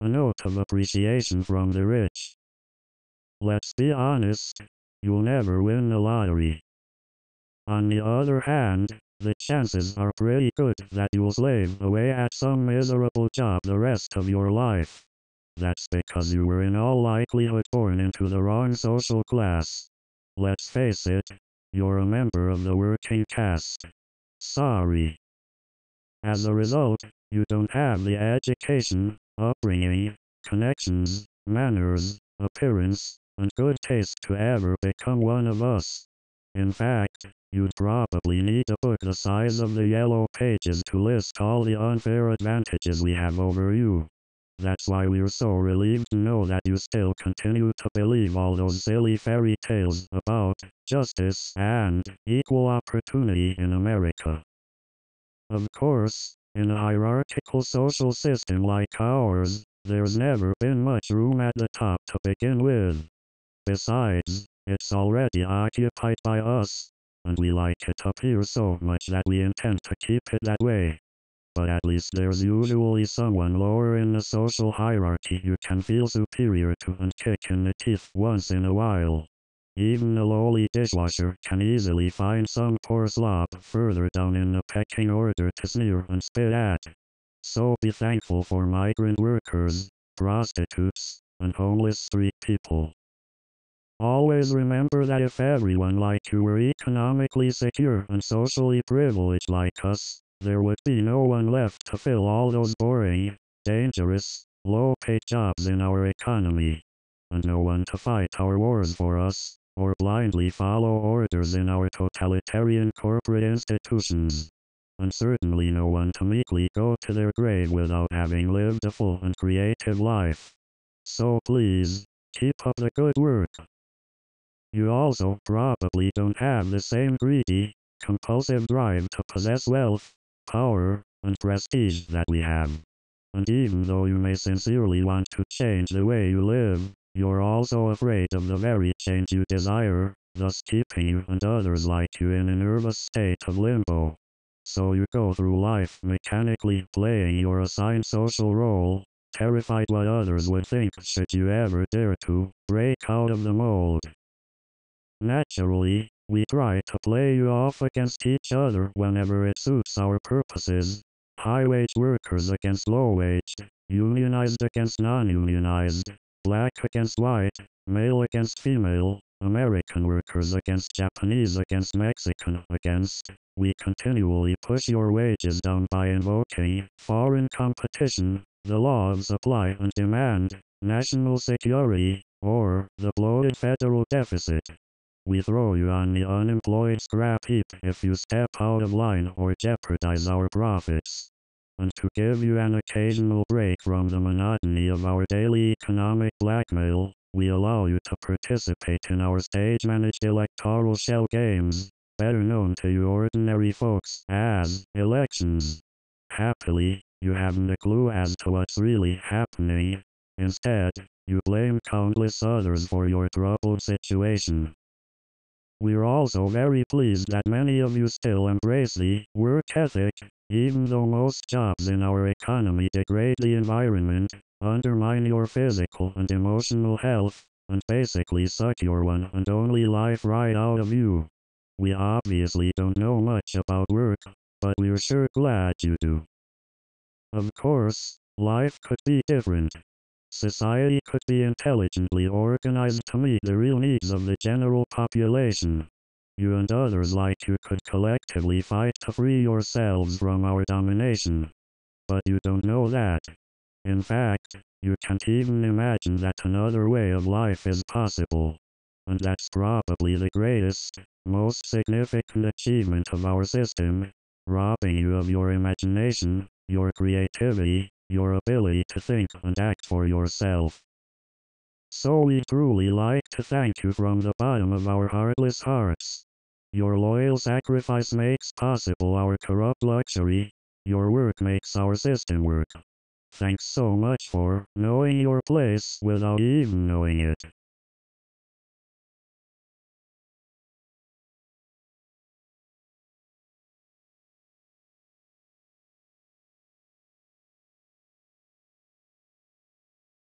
a note of appreciation from the rich. Let's be honest, you'll never win the lottery. On the other hand, the chances are pretty good that you'll slave away at some miserable job the rest of your life. That's because you were in all likelihood born into the wrong social class. Let's face it, you're a member of the working caste. Sorry. As a result, you don't have the education, upbringing, connections, manners, appearance, and good taste to ever become one of us. In fact, you'd probably need a book the size of the yellow pages to list all the unfair advantages we have over you. That's why we're so relieved to know that you still continue to believe all those silly fairy tales about justice and equal opportunity in America. Of course, in a hierarchical social system like ours, there's never been much room at the top to begin with. Besides, it's already occupied by us, and we like it up here so much that we intend to keep it that way. But at least there's usually someone lower in the social hierarchy you can feel superior to and kick in the teeth once in a while. Even the lowly dishwasher can easily find some poor slob further down in the pecking order to sneer and spit at. So be thankful for migrant workers, prostitutes, and homeless street people. Always remember that if everyone like you were economically secure and socially privileged like us, there would be no one left to fill all those boring, dangerous, low-paid jobs in our economy, and no one to fight our wars for us, or blindly follow orders in our totalitarian corporate institutions, and certainly no one to meekly go to their grave without having lived a full and creative life. So please, keep up the good work. You also probably don't have the same greedy, compulsive drive to possess wealth, power, and prestige that we have. And even though you may sincerely want to change the way you live, you're also afraid of the very change you desire, thus keeping you and others like you in a nervous state of limbo. So you go through life mechanically playing your assigned social role, terrified what others would think should you ever dare to break out of the mold. Naturally, we try to play you off against each other whenever it suits our purposes. High-wage workers against low-waged, unionized against non-unionized, black against white, male against female, American workers against Japanese against Mexican against. We continually push your wages down by invoking foreign competition, the law of supply and demand, national security, or the bloated federal deficit. We throw you on the unemployed scrap heap if you step out of line or jeopardize our profits. And to give you an occasional break from the monotony of our daily economic blackmail, we allow you to participate in our stage-managed electoral shell games, better known to you ordinary folks as elections. Happily, you haven't a clue as to what's really happening. Instead, you blame countless others for your troubled situation. We're also very pleased that many of you still embrace the work ethic, even though most jobs in our economy degrade the environment, undermine your physical and emotional health, and basically suck your one and only life right out of you. We obviously don't know much about work, but we're sure glad you do. Of course, life could be different. Society could be intelligently organized to meet the real needs of the general population. You and others like you could collectively fight to free yourselves from our domination. But you don't know that. In fact, you can't even imagine that another way of life is possible. And that's probably the greatest, most significant achievement of our system, robbing you of your imagination, your creativity, your ability to think and act for yourself. So we truly like to thank you from the bottom of our heartless hearts. Your loyal sacrifice makes possible our corrupt luxury. Your work makes our system work. Thanks so much for knowing your place without even knowing it.